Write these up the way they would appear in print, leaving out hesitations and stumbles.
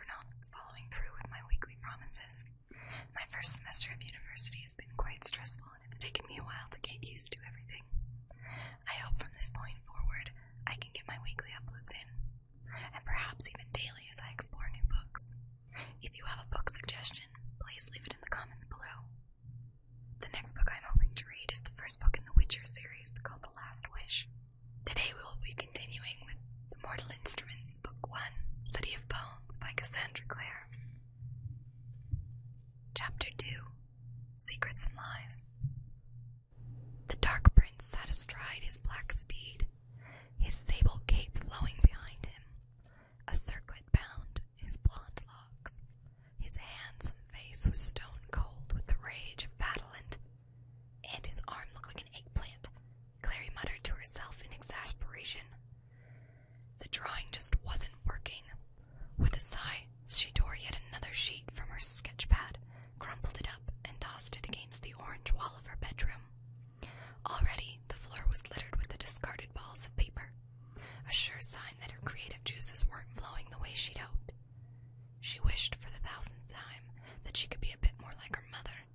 for not following through with my weekly promises. My first semester of university has been quite stressful, and it's taken me a while to get used to everything. I hope from this point forward, I can get my weekly uploads in, and perhaps even daily as I explore new books. If you have a book suggestion, please leave it in the comments below. The next book I'm hoping to read is the first book in the Witcher series called The Last Wish. Today we will be continuing with The Mortal Instruments, Book 1, City of Bones by Cassandra Clare. Chapter 2, Secrets and Lies. The Dark Prince sat astride his black steed, his sable cape flowing behind him. A circlet bound his blonde locks. His handsome face was stone cold with the rage of battle, and his arm looked like an eggplant. Clary muttered to herself in exasperation. The drawing just wasn't working. With a sigh, she tore yet another sheet from her sketchpad, crumpled it up, and tossed it against the orange wall of her bedroom. Already, the floor was littered with the discarded balls of paper, a sure sign that her creative juices weren't flowing the way she'd hoped. She wished for the 1000th time that she could be a bit more like her mother.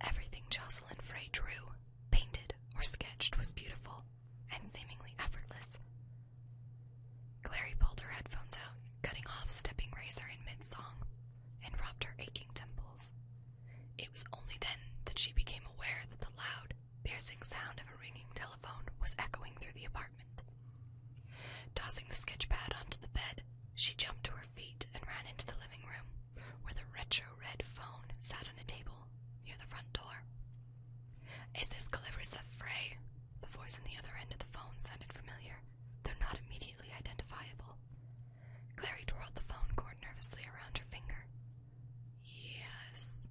Everything Jocelyn Frey drew, painted, or sketched was beautiful, and seemingly effortless. Clary pulled her headphones out, cutting off Stepping Razor in mid-song, and rubbed her aching temples. It was only then that she became aware that the loud, piercing sound of a ringing telephone was echoing through the apartment. Tossing the sketchpad onto the bed, she jumped to her feet and ran into the living room, where the retro-red phone sat on a table near the front door. "Is this Clarissa Frey?" The voice on the other end of the phone sounded familiar, though not immediately identifiable. Clary twirled the phone cord nervously around her finger. "Yes."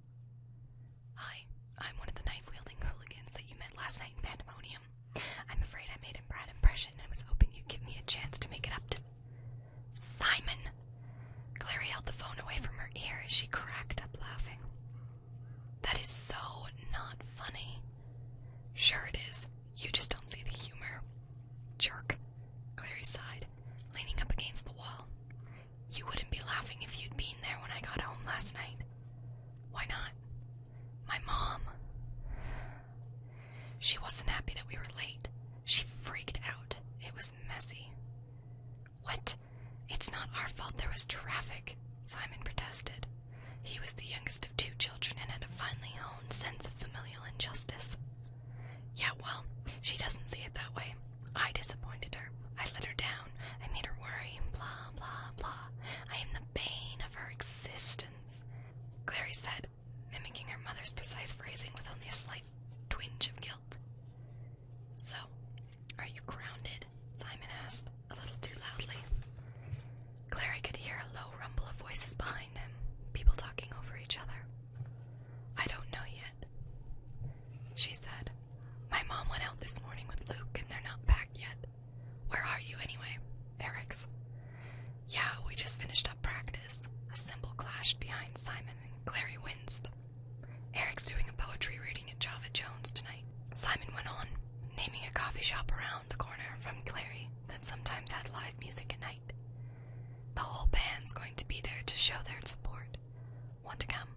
"Hi, I'm one of the knife-wielding hooligans that you met last night in Pandemonium. I'm afraid I made a bad impression and was hoping you'd give me a chance to make it up to—" "Simon!" Clary held the phone away from her ear as she cracked up laughing. "That is so not funny." "Sure it is. You just don't see the humor." "Jerk." Clary sighed, leaning up against the wall. "You wouldn't be laughing if you'd been there when I got home last night." "Why not?" "My mom. She wasn't happy that we were late. She freaked out. It was messy." "What? It's not our fault there was traffic," Simon protested. He was the youngest of 2 children and had a finely honed sense of familial injustice. "Yeah, well, she doesn't see it that way. I disappointed her. I let her down. I made her worry, blah, blah, blah. I am the bane of her existence," Clary said, mimicking her mother's precise phrasing with only a slight twinge of guilt. "So, are you grounded?" Simon asked, a little too loudly. Clary could hear a low rumble of voices behind him, people talking over each other. "I don't know yet," she said. "My mom went out this morning with Luke, and they're not back yet." "Where are you, anyway?" "Eric's." "Yeah, we just finished up practice." A cymbal clashed behind Simon, and Clary winced. "Eric's doing a poetry reading at Java Jones tonight," Simon went on, naming a coffee shop around the corner from Clary that sometimes had live music at night. "The whole band's going to be there to show their support. Want to come?"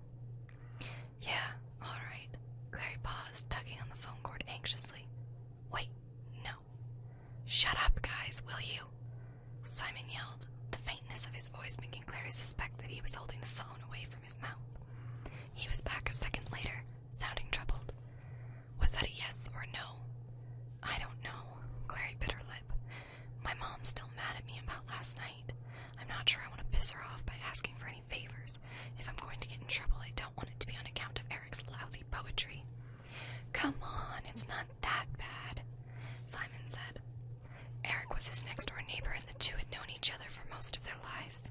"Yeah, all right." Clary paused, tugging on the phone cord anxiously. "Wait, no." "Shut up, guys, will you?" Simon yelled, the faintness of his voice making Clary suspect that he was holding the phone away from his mouth. He was back a second later, sounding troubled. "Was that a yes or a no?" "I don't know." Clary bit her lip. "My mom's still mad at me about last night. I'm not sure I want to piss her off by asking for any favors. If I'm going to get in trouble, I don't want it to be on account of Eric's lousy poetry." "Come on, it's not that bad," Simon said. Eric was his next-door neighbor, and the two had known each other for most of their lives.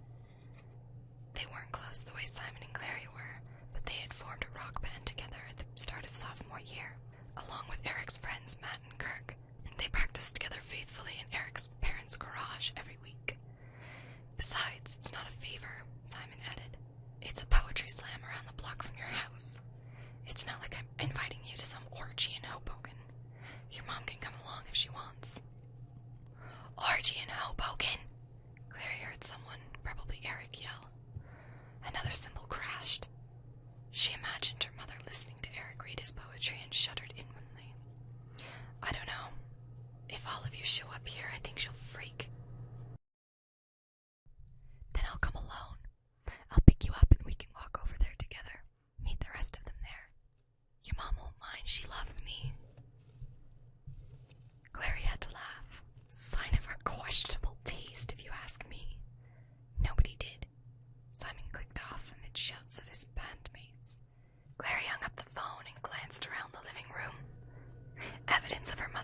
They weren't close the way Simon and Clary were, but they had formed a rock band together at the start of sophomore year, along with Eric's friends Matt and Kirk. They practiced together faithfully in Eric's parents' garage every week. "Besides, it's not a favor," Simon added. "It's a poetry slam around the block from your house. It's not like I'm inviting you to some orgy in Hoboken. Your mom can come along if she wants." "Orgy in Hoboken?" Clary heard someone, probably Eric, yell.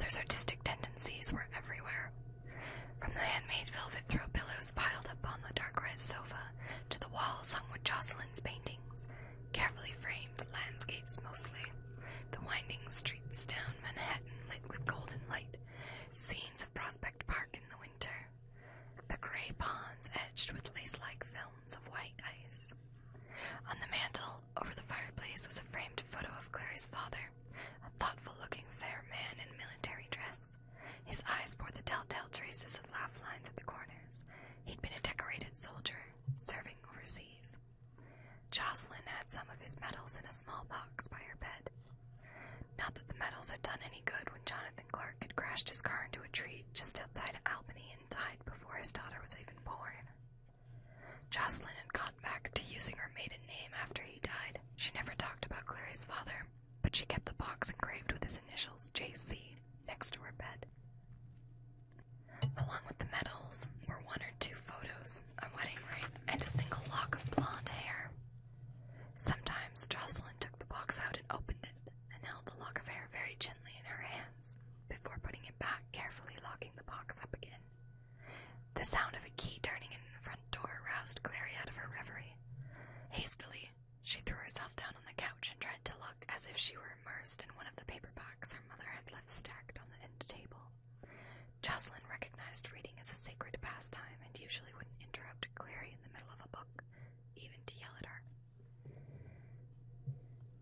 mother's artistic tendencies were everywhere. From the handmade velvet throw pillows piled up on the dark red sofa to the walls hung with Jocelyn's paintings, carefully framed landscapes mostly, the winding streets down Manhattan lit with golden light, scenes of Prospect Park in the winter, the gray ponds edged with lace-like films of white ice. On the mantel, over the fireplace, was a framed photo of Clary's father, a thoughtful-looking fair man in military dress. His eyes bore the telltale traces of laugh lines at the corners. He'd been a decorated soldier, serving overseas. Jocelyn had some of his medals in a small box by her bed. Not that the medals had done any good when Jonathan Clark had crashed his car into a tree just outside Albany and died before his daughter was even born. Jocelyn had gone back to using her maiden name after he died. She never talked about Clary's father, but she kept the box engraved with his initials, J.C., next to her bed. Along with the medals were one or two photos, a wedding ring, and a single lock of blonde hair. Sometimes Jocelyn took the box out and opened it, and held the lock of hair very gently in her hands, before putting it back, carefully locking the box up again. The sound of a key turning in the front door roused Clary out of her reverie. Hastily, she threw herself down on the couch and tried to look as if she were immersed in one of the paperbacks her mother had left stacked on the end table. Jocelyn recognized reading as a sacred pastime and usually wouldn't interrupt Clary in the middle of a book, even to yell at her.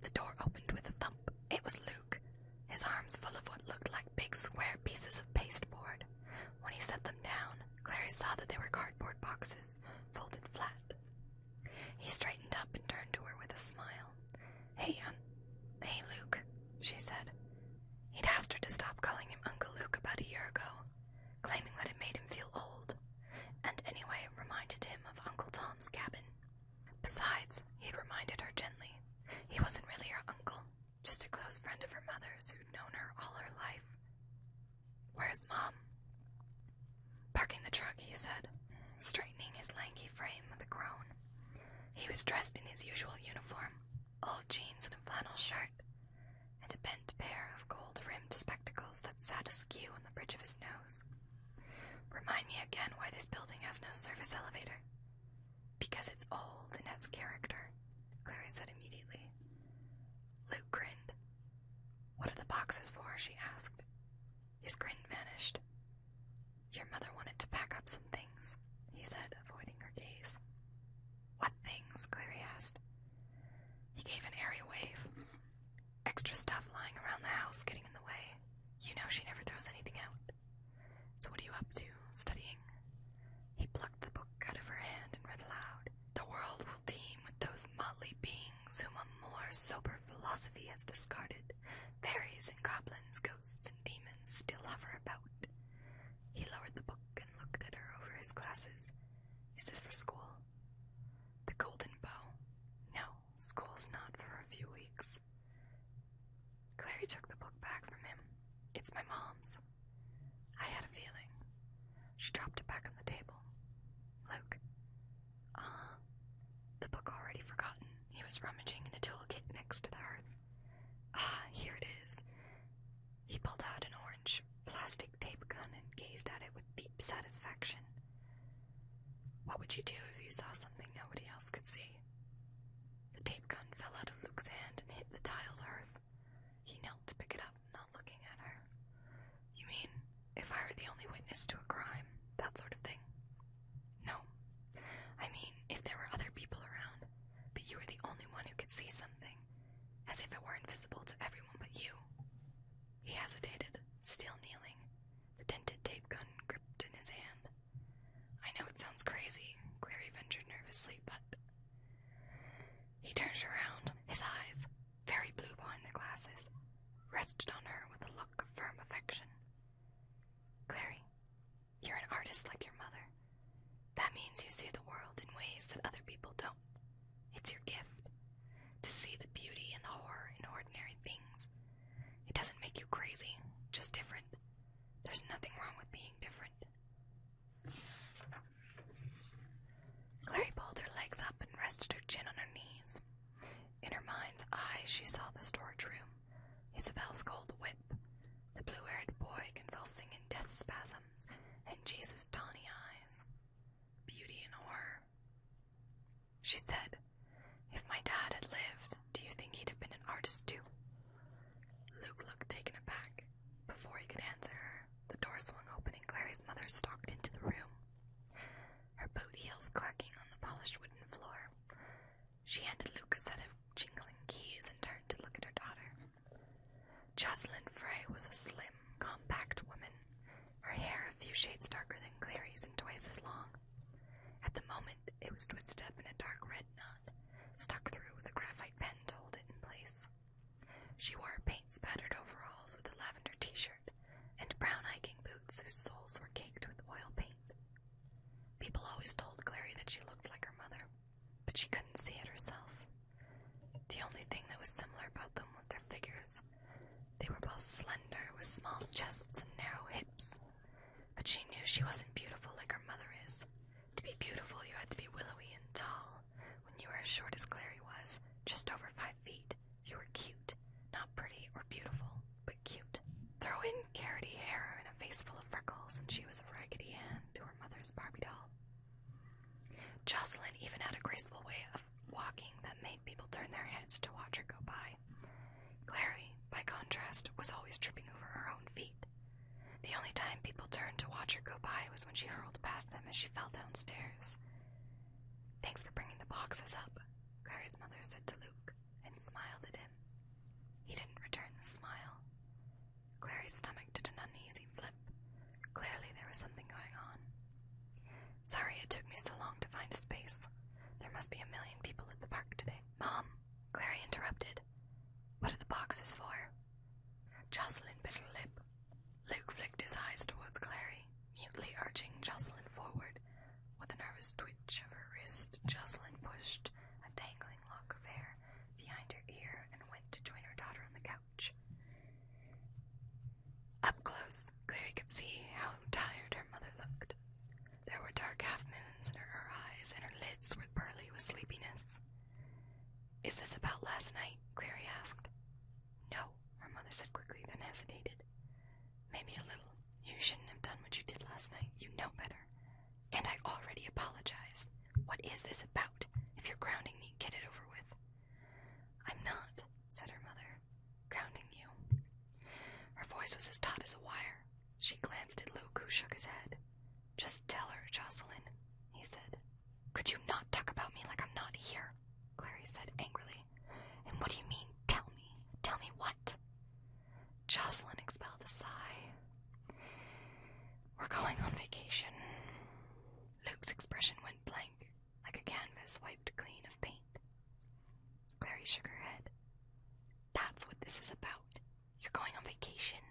The door opened with a thump. It was Luke, his arms full of what looked like big square pieces of pasteboard. When he set them down, Clary saw that they were cardboard boxes, folded flat. He straightened up and turned to her with a smile. Hey, Luke, she said. He'd asked her to stop calling him Uncle Luke about a year ago, claiming that it made him feel old, and anyway it reminded him of Uncle Tom's cabin. Besides, he'd reminded her gently, he wasn't really her uncle, just a close friend of her mother's who'd known her all her life. Where's Mom? Parking the truck, he said, straightening his lanky frame with a groan. He was dressed in his usual uniform, old jeans and a flannel shirt, and a bent pair of gold-rimmed spectacles that sat askew on the bridge of his nose. Remind me again why this building has no service elevator. Because it's old and has character, Clary said immediately. Luke grinned. What are the boxes for? She asked. His grin vanished. Your mother wanted to pack up some things, he said, avoiding her gaze. What things? Clary asked. He gave an airy wave. Extra stuff lying around the house getting in the way. You know she never throws anything out. So what are you up to? Studying? He plucked the book out of her hand and read aloud. The world will teem with those motley beings whom a more sober philosophy has discarded. Fairies and goblins, ghosts and demons still hover about. He lowered the book and looked at her over his glasses. Is this for school? The Golden Bow. No, school's not for a few weeks. Clary took the book back from him. It's my mom's. I had a feeling. She dropped it back on the table. Luke. The book already forgotten. He was rummaging in a toolkit next to the hearth. Here it is. He pulled out an orange plastic tape gun and gazed at it with deep satisfaction. What would you do if you saw something nobody else could see? The tape gun fell out of Luke's hand and hit the tiled hearth. He knelt to pick it up, not looking at her. You mean, if I were the only witness to a crime, that sort of thing? No. I mean, if there were other people around, but you were the only one who could see something, as if it were invisible to everyone but you. He hesitated, still kneeling, the dented tape gun gripped in his hand. I know it sounds crazy, Clary ventured nervously, but... He turned around, his eyes, very blue behind the glasses, rested on her with a look of firm affection. Clary, you're an artist like your mother. That means you see the world in ways that other people don't. It's your gift, to see the beauty and the horror in ordinary things. It doesn't make you crazy, just different. There's nothing wrong with being different. Clary pulled her legs up and rested her chin on her knees. In her mind's eye, she saw the storage room, Isabel's gold whip, the blue-haired boy Jesus' tawny eyes. Beauty and horror. She said, "If my dad had lived, do you think he'd have been an artist too?" Luke looked taken aback. Before he could answer her, the door swung open and Clary's mother stalked into the room, her boot heels clacking on the polished wooden floor. She handed Luke a set of jingling keys and turned to look at her daughter. Jocelyn Frey was a slim, compact woman, her hair a few shades darker than Clary's and twice as long. At the moment, it was twisted up in a dark red knot, stuck through with a graphite pen to hold it in place. She wore paint-spattered overalls with a lavender t-shirt and brown hiking boots whose soles were caked with oil paint. People always told Clary that she looked like her mother, but she couldn't see it herself. The only thing that was similar about them was their figures. They were both slender, with small chests and narrow hips. But she knew she wasn't beautiful like her mother is. To be beautiful, you had to be willowy and tall. When you were as short as Clary was, just over 5 feet, you were cute. Not pretty or beautiful, but cute. Throw in carroty hair and a face full of freckles, and she was a Raggedy Ann to her mother's Barbie doll. Jocelyn even had a graceful way of walking that made people turn their heads to watch her go by. Clary, by contrast, was always tripping over her own feet. The only time people turned to watch her go by was when she hurled past them as she fell downstairs. "Thanks for bringing the boxes up," Clary's mother said to Luke, and smiled at him. He didn't return the smile. Clary's stomach did an uneasy flip. Clearly there was something going on. "Sorry it took me so long to find a space. There must be a million people at the park today." "Mom," Clary interrupted. "What are the boxes for?" Jocelyn bit her lip. Luke flicked his eyes towards Clary, mutely arching Jocelyn forward. With a nervous twitch of her wrist, Jocelyn pushed a dangling lock of hair behind her ear and went to join her daughter on the couch. Up close, Clary could see how tired her mother looked. There were dark half-moons in her eyes, and her lids were pearly with sleepiness. "Is this about last night?" Clary asked. "No," her mother said quickly, then hesitated. "Maybe a little. You shouldn't have done what you did last night. You know better. And I already apologized. What is this about? If you're grounding me, get it over with." "I'm not," said her mother. "Grounding you." Her voice was as taut as a wire. She glanced at Luke, who shook his head. "Just tell her, Jocelyn," he said. "Could you not talk about me like I'm not here?" Clary said angrily. "And what do you mean, tell me? Tell me what?" Jocelyn expelled a sigh. "We're going on vacation." Luke's expression went blank, like a canvas wiped clean of paint. Clary shook her head. "That's what this is about. You're going on vacation."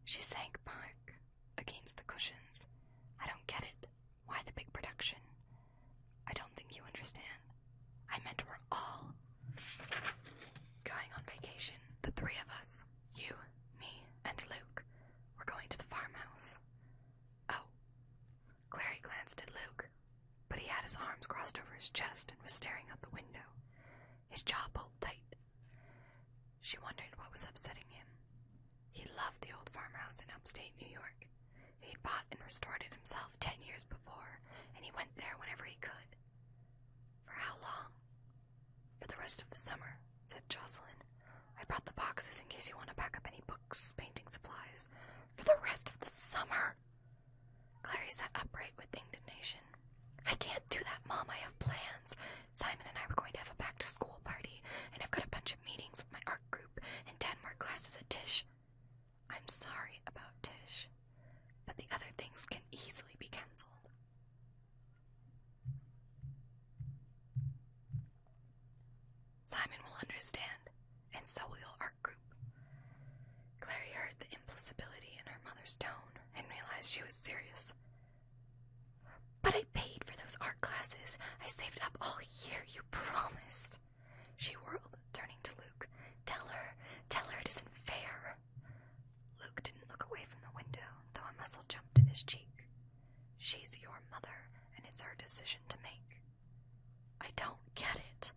She sank back against the cushions. "I don't get it. Why the big production?" "I don't think you understand. I meant we're all going on vacation. The 3 of us. You, me, and Luke. We're going to the farmhouse." "Oh." Clary glanced at Luke, but he had his arms crossed over his chest and was staring out the window. His jaw pulled tight. She wondered what was upsetting him. He loved the old farmhouse in upstate New York. He'd bought and restored it himself 10 years before, and he went there whenever he could. "For how long?" "For the rest of the summer," said Jocelyn. "I brought the boxes in case you want to pack up any books, painting supplies." "For the rest of the summer?" Clary sat upright with indignation. "I can't do that, Mom. I have plans. Simon and I were going to have a back-to-school party, and I've got a bunch of meetings with my art group and 10 more classes at Tisch." "I'm sorry about Tisch, but the other things can easily be cancelled." "Simon will understand, and so will your art group." Clary heard the implacability in her mother's tone and realized she was serious. "But I paid for those art classes. I saved up all year, you promised." She whirled, turning to Luke. Tell her it isn't fair." Luke didn't look away from the window, though a muscle jumped in his cheek. "She's your mother, and it's her decision to make." "I don't get it."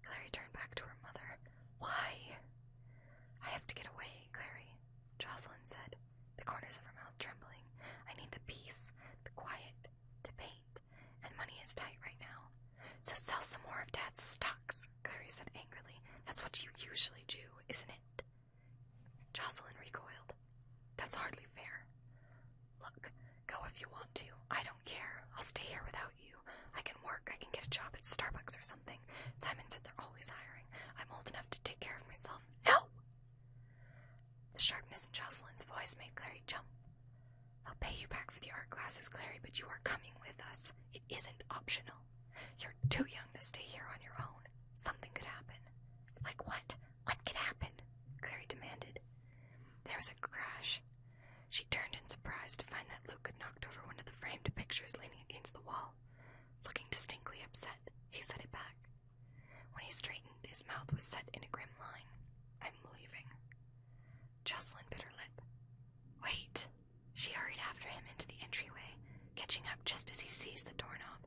Clary turned back to her mother. "Why?" "I have to get away, Clary," Jocelyn said, the corners of her mouth trembling. "I need the peace. So sell some more of Dad's stocks, Clary said angrily. That's what you usually do, isn't it? Jocelyn recoiled. That's hardly fair. Look, go if you want to. I don't care. I'll stay here without you. I can work. I can get a job at Starbucks or something. Simon said they're always hiring. I'm old enough to take care of myself. No! The sharpness in Jocelyn's voice made Clary jump. I'll pay you back for the art classes, Clary, but you are coming with us. It isn't optional. You're too young to stay here on your own. Something could happen. Like what? What could happen? Clary demanded. There was a crash. She turned in surprise to find that Luke had knocked over one of the framed pictures leaning against the wall. Looking distinctly upset, he set it back. When he straightened, his mouth was set in a grim line. I'm leaving. Jocelyn bit her lip. Wait. She hurried after him into the entryway, catching up just as he seized the doorknob.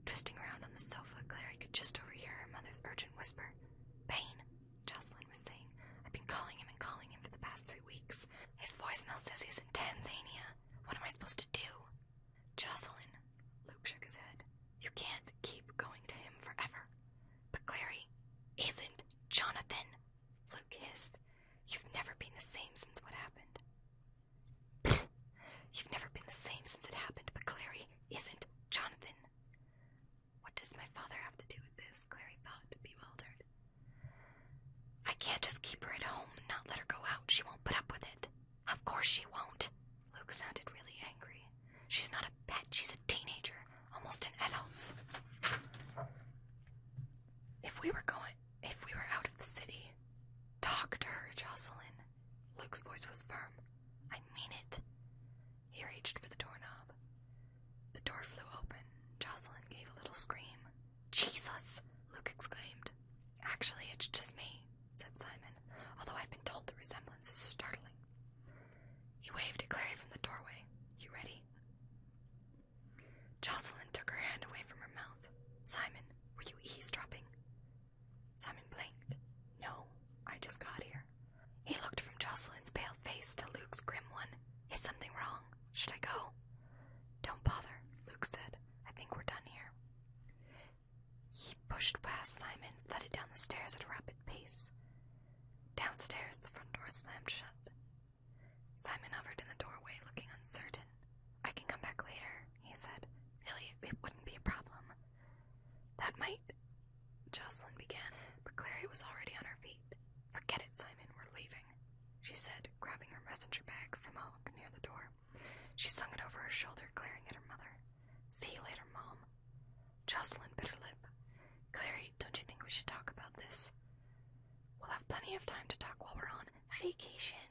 Twisting around on the sofa, Clary could just overhear her mother's urgent whisper. Bane, Jocelyn was saying. I've been calling him for the past 3 weeks. His voicemail says he's in Tanzania. What am I supposed to do? Jocelyn, Luke shook his head. You can't keep going to him forever. But Clary isn't Jonathan, Luke hissed. You've never been the same since what happened. You've never been the same since it happened, but Clary isn't Jonathan. What does my father have to do with this? Clary thought, bewildered. I can't just keep her at home and not let her go out. She won't put up with it. Of course she won't. Luke sounded really angry. She's not a pet. She's a teenager, almost an adult. If we were out of the city, talk to her, Jocelyn. Luke's voice was firm. I mean it. He reached for the doorknob. The door flew open. Jocelyn gave a little scream. Jesus! Luke exclaimed. Actually, it's just me, said Simon, although I've been told the resemblance is startling. He waved at Clary from the doorway. You ready? Jocelyn took her hand away from her mouth. Simon, were you eavesdropping? Simon blinked. No, I just got here. He looked from Jocelyn's pale face to Luke's grim one. Is something wrong? Should I go? Don't bother, Luke said. I think we're done here. He pushed past Simon, led it down the stairs at a rapid pace. Downstairs, the front door slammed shut. Simon hovered in the doorway, looking uncertain. I can come back later, he said. Really, it wouldn't be a problem. That might... Jocelyn began, but Clary was already on her feet. Forget it, Simon, we're leaving, she said, grabbing her messenger bag from a hook near the door. She slung it over her shoulder, glaring at her mother. See you later, Mom. Jocelyn bit her lip. Clary, don't you think we should talk about this? We'll have plenty of time to talk while we're on vacation,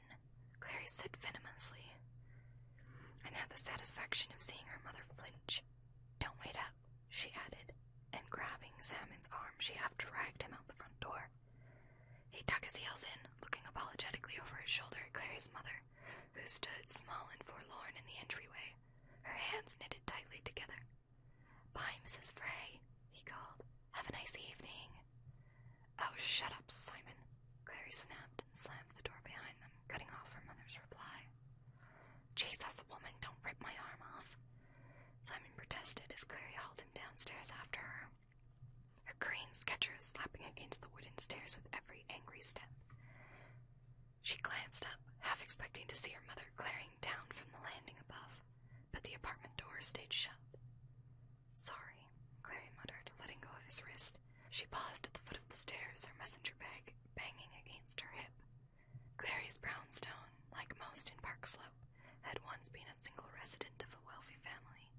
Clary said venomously, and had the satisfaction of seeing her mother flinch. Don't wait up, she added, and grabbing Simon's arm, she half-dragged him out the front door. He dug his heels in, looking apologetically over his shoulder at Clary's mother, who stood small and forlorn in the entryway, her hands knitted tightly together. Bye, Mrs. Frey, he called. Have a nice evening. Oh, shut up, Simon, Clary snapped and slammed the door behind them, cutting off her mother's reply. Jesus, woman, don't rip my arm off, Simon protested as Clary hauled him downstairs after her, her green Skechers slapping against the wooden stairs with every angry step. She glanced up, half expecting to see her mother glaring down from the landing above, but the apartment door stayed shut. Sorry, Clary muttered, letting go of his wrist. She paused at the foot of the stairs, her messenger bag banging against her hip. Clary's brownstone, like most in Park Slope, had once been a single resident of a wealthy family.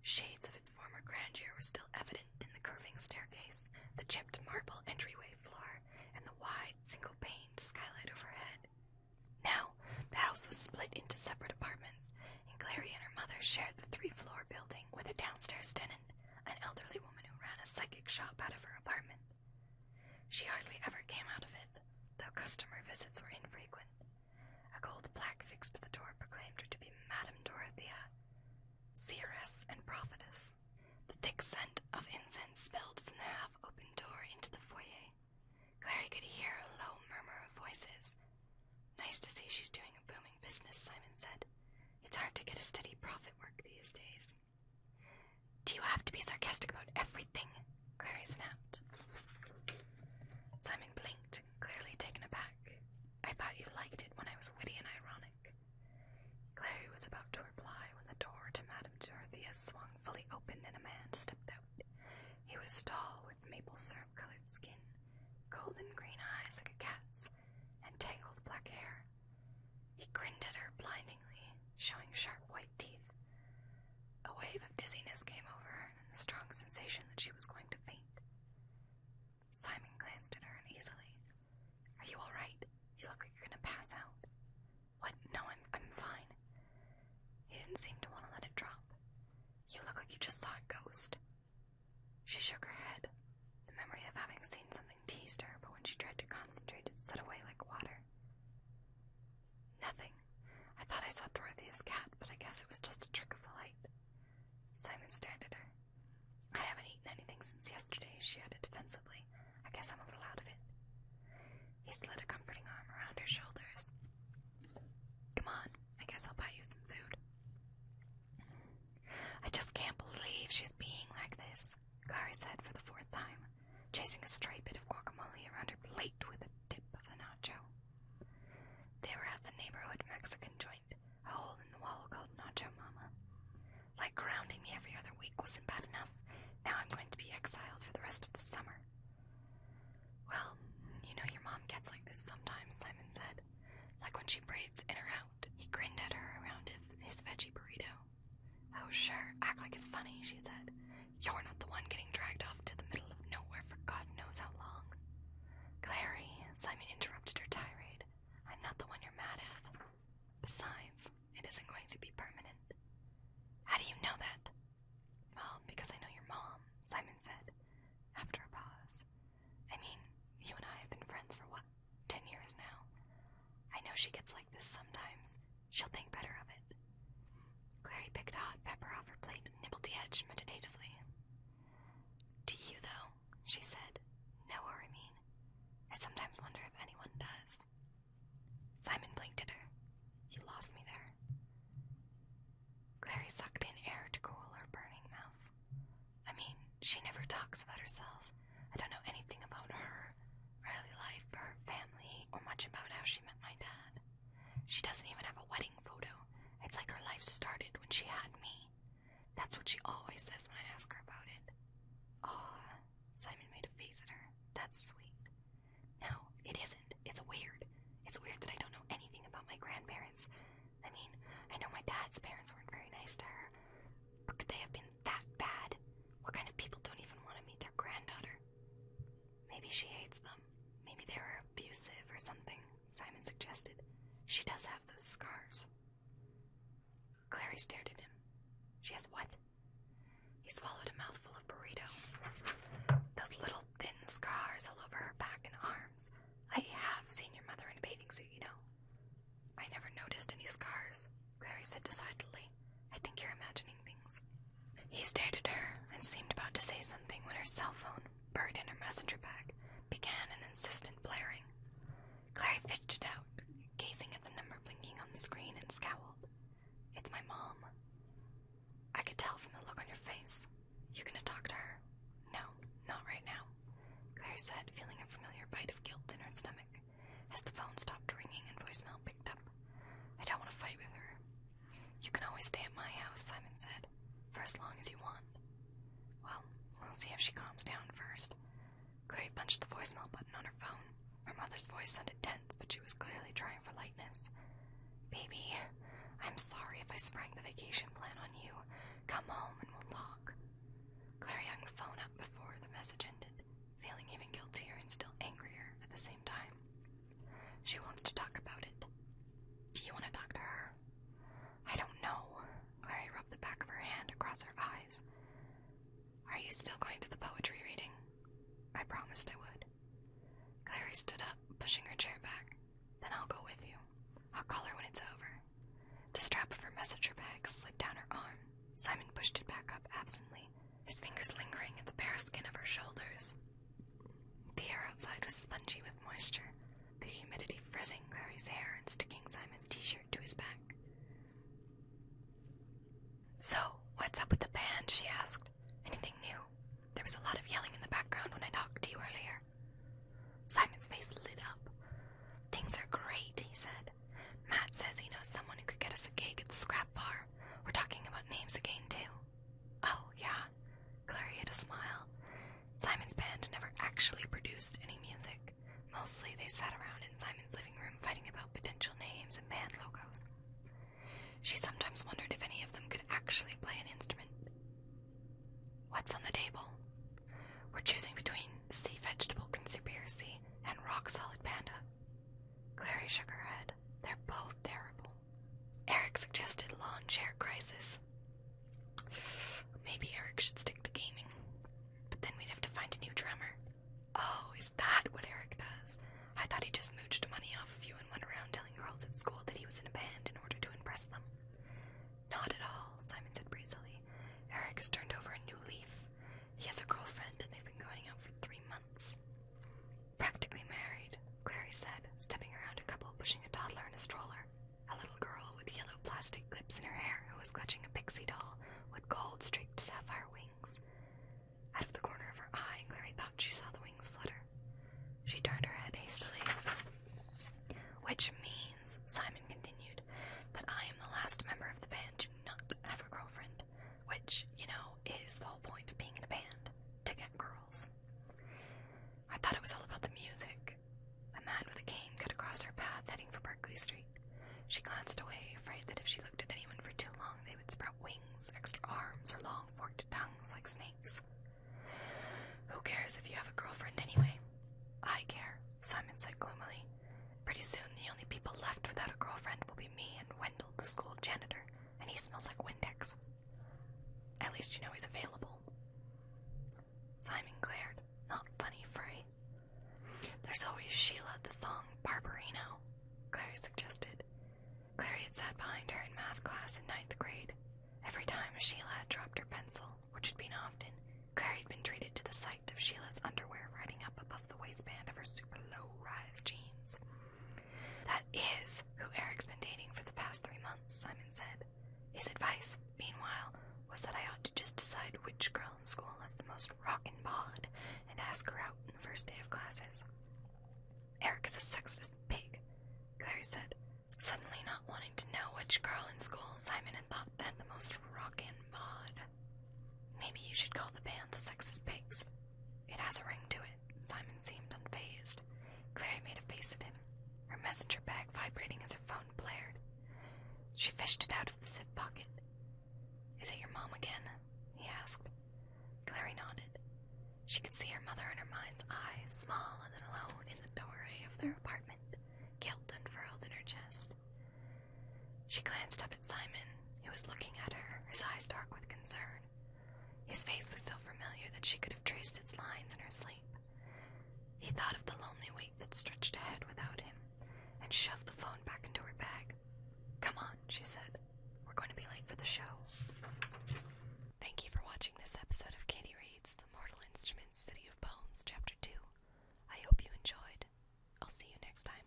Shades of its former grandeur were still evident in the curving staircase, the chipped marble entryway floor, and the wide, single-paned skylight overhead. Now, the house was split into separate apartments, and Clary and her mother shared the 3-floor building with a downstairs tenant, an elderly woman who ran a psychic shop out of her apartment. She hardly ever came out of it, though customer visits were infrequent. A gold plaque fixed to the door proclaimed her to be Madame Dorothea, seeress and prophetess. The thick scent of incense spilled from the half-open door into the foyer. Clary could hear a low murmur of voices. Nice to see she's doing a booming business, Simon said. It's hard to get a steady profit work these days. Do you have to be sarcastic about everything? was tall with maple syrup-colored skin, golden green eyes like a cat's, and tangled black hair. He grinned at her blindingly, showing sharp white teeth. A wave of dizziness came over her, and the strong sensation that she was going to faint. Simon glanced at her uneasily. "Are you all right? You look like you're going to pass out." "What? No, I'm fine." He didn't seem to want to let it drop. "You look like you just saw a ghost." She shook her head. The memory of having seen something teased her, but when she tried to concentrate, it set away like water. "Nothing. I thought I saw Dorothea's cat, but I guess it was just a trick of the light." Simon stared at her. "I haven't eaten anything since yesterday," she added defensively. "I guess I'm a little out of it." He slid a comforting arm around her shoulders. "Come on, I guess I'll buy you some food." "I just can't believe she's being like this," Clary said for the fourth time, chasing a stray bit of guacamole around her plate with a dip of the nacho. They were at the neighborhood Mexican joint, a hole in the wall called Nacho Mama. Like grounding me every other week wasn't bad enough. Now I'm going to be exiled for the rest of the summer. "Well, you know your mom gets like this sometimes," Simon said. "Like when she breathes in or out." He grinned at her around his veggie burrito. "Oh, sure, act like it's funny," she said. "You're not the one getting dragged off to the middle of nowhere for God knows how long." "Clary," Simon interrupted her tirade, "I'm not the one you're mad at. Besides, it isn't going to be permanent." "How do you know that?" "Well, because I know your mom," Simon said, after a pause. "I mean, you and I have been friends for, 10 years now. I know she gets like this sometimes. She'll think better of it." Clary picked a hot pepper off her plate and nibbled the edge meditatively. "Do you, though?" she said. "Know her, I mean. I sometimes wonder if anyone does." Simon blinked at her. "You lost me there." Clary sucked in air to cool her burning mouth. "I mean, she never talks about herself. I don't know anything about her early life, or her family, or much about how she met my dad. She doesn't even have a wedding photo. It's like her life started when she had me. That's what she always says when I ask her about it." "Aw," Simon made a face at her. "That's sweet." "No, it isn't. It's weird. It's weird that I don't know anything about my grandparents. I mean, I know my dad's parents weren't very nice to her, but could they have been that bad? What kind of people don't even want to meet their granddaughter?" "Maybe she hates them. Maybe they were abusive or something," Simon suggested. "She does have those scars." Clary stared at him. "She has what?" He swallowed a mouthful of burrito. "Those little thin scars all over her back and arms. I have seen your mother in a bathing suit, you know." "I never noticed any scars," Clary said decidedly. "I think you're imagining things." He stared at her and seemed about to say something when her cell phone, buried in her messenger bag, began an insistent blaring. Clary fidgeted out, gazing at the number blinking on the screen, and scowled. "It's my mom." "I could tell from the look on your face. You gonna talk to her?" "No, not right now," Clary said, feeling a familiar bite of guilt in her stomach, as the phone stopped ringing and voicemail picked up. "I don't want to fight with her." "You can always stay at my house," Simon said, "for as long as you want." "Well, we'll see if she calms down first." Clary punched the voicemail button on her phone. Her mother's voice sounded tense, but she was clearly trying for lightness. "Baby, I'm sorry if I sprang the vacation plan on you. Come home and we'll talk." Clary hung the phone up before the message ended, feeling even guiltier and still angrier at the same time. "She wants to talk about it. Do you want to talk to her?" "I don't know." Clary rubbed the back of her hand across her eyes. "Are you still going to the poetry reading?" "I promised I would." Clary stood up, pushing her chair back. "Then I'll go with you. I'll call her when it's over." The strap of her messenger bag slid down her arm. Simon pushed it back up absently, his fingers lingering at the bare skin of her shoulders. The air outside was spongy with moisture, the humidity frizzing Clary's hair and sticking Simon's t-shirt to his back. "So, what's up with the band?" she asked. "Anything new? There was a lot of yelling in the background when I talked to you earlier." Simon's face lit up. "Things are great," he said. "Matt says he knows someone who could get us a gig at the scrap bar. We're talking about names again, too." "Oh, yeah." Clary had a smile. Simon's band never actually produced any music. Mostly they sat around in Simon's living room fighting about potential names and band logos. She sometimes wondered if any of them could actually play an instrument. What's on the table? We're choosing between Sea Vegetable Conspiracy and Rock Solid Panda. Clary shook her head. They're both terrible. Eric suggested Lawn Chair Crisis. Maybe Eric should stick to gaming. But then we'd have to find a new drummer. Oh, is that what Eric does? I thought he just mooched money off of you and went around telling girls at school that he was in a band in order to impress them. Not at all, Simon said breezily. Eric has turned over a new leaf. He has a girlfriend and they've been going out for 3 months. Practically married, Clary said, stepping around a couple pushing a toddler in a stroller. A little girl with yellow plastic clips in her hair who was clutching a pixie doll with gold-streaked sapphire wings. Out of the corner of her eye, Clary thought she saw the wings flutter. She turned her head hastily. Which means, Simon continued, that I am the last member of the band to not have a girlfriend, which, you know, is the whole point of being in a band, to get girls. I thought it was all about the music. A man with a cane cut across her path, heading for Berkeley Street. She glanced away, afraid that if she looked at anyone for too long, they would sprout wings, extra arms, or long forked tongues like snakes. Who cares if you have a girlfriend anyway? I care, Simon said gloomily. Pretty soon the only people left without a girlfriend will be me and Wendell, the school janitor, and he smells like Windex. At least you know he's available. Simon glared. Not funny, Frey. There's always Sheila the Thong Barbarino, Clary suggested. Clary had sat behind her in math class in 9th grade. Every time Sheila had dropped her pencil, which had been often, Clary had been treated to the sight of Sheila's underwear riding up above the waistband of her super low-rise jeans. That is who Eric's been dating for the past 3 months, Simon said. His advice, meanwhile, was that I ought to just decide which girl in school has the most rockin' bod and ask her out on the first day of classes. Eric is a sexist pig, Clary said, suddenly not wanting to know which girl in school Simon had thought had the most rockin' bod. Maybe you should call the band the Sexist Pigs. It has a ring to it. Simon seemed unfazed. Clary made a face at him, her messenger bag vibrating as her phone blared. She fished it out of the zip pocket. Is it your mom again? He asked. Clary nodded. She could see her mother in her mind's eye, small and alone in the doorway of their apartment, guilt unfurled in her chest. She glanced up at Simon, who was looking at her, his eyes dark with concern. His face was so familiar that she could have traced its lines in her sleep. He thought of the lonely week that stretched ahead without him, and shoved the phone back into her bag. Come on, she said. We're going to be late for the show. Thank you for watching this episode of Caitie Reads, The Mortal Instruments, City of Bones, Chapter 2. I hope you enjoyed. I'll see you next time.